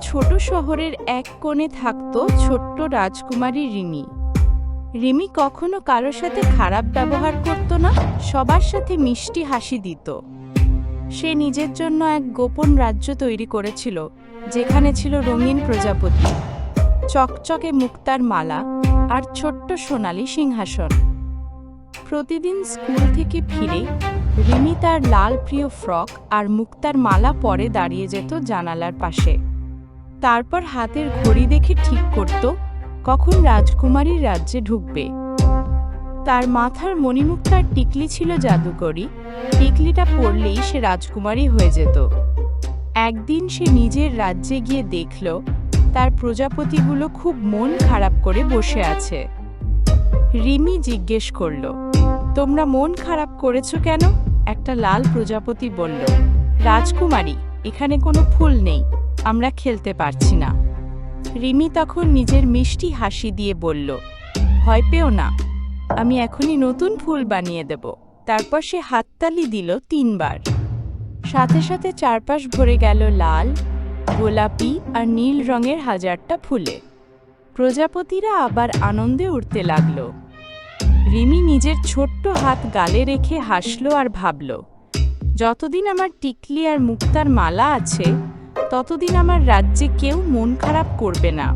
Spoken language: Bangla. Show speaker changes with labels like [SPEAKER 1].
[SPEAKER 1] ছোট শহরের এক কোণে থাকত ছোট্ট রাজকুমারী রিমি। রিমি কখনো কারোর সাথে খারাপ ব্যবহার করত না, সবার সাথে মিষ্টি হাসি দিত। সে নিজের জন্য এক গোপন রাজ্য তৈরি করেছিল, যেখানে ছিল রঙিন প্রজাপতি, চকচকে মুক্তার মালা আর ছোট্ট সোনালী সিংহাসন। প্রতিদিন স্কুল থেকে ফিরে রিমি তার লাল প্রিয় ফ্রক আর মুক্তার মালা পরে দাঁড়িয়ে যেত জানালার পাশে। তারপর হাতের ঘড়ি দেখে ঠিক করত কখন রাজকুমারীর রাজ্যে ঢুকবে। তার মাথার মণিমুক্তার টিকলি ছিল জাদুকরি, টিকলিটা পরলেই সে রাজকুমারী হয়ে যেত। একদিন সে নিজের রাজ্যে গিয়ে দেখল তার প্রজাপতিগুলো খুব মন খারাপ করে বসে আছে। রিমি জিজ্ঞেস করল, তোমরা মন খারাপ করেছো কেন? একটা লাল প্রজাপতি বলল, রাজকুমারী, এখানে কোনো ফুল নেই, আমরা খেলতে পারছি না। রিমি তখন নিজের মিষ্টি হাসি দিয়ে বলল, ভয় পেও না, আমি এখনই নতুন ফুল বানিয়ে দেব। তারপর সে হাততালি দিল 3 বার। সাথে সাথে চারপাশ ভরে গেল লাল, গোলাপি আর নীল রঙের হাজারটা ফুলে। প্রজাপতিরা আবার আনন্দে উড়তে লাগল। রিমি নিজের ছোট্ট হাত গালে রেখে হাসল আর ভাবল, যতদিন আমার টিকলি আর মুক্তার মালা আছে, ততদিন আমার রাজ্যে কেউ মন খারাপ করবে না।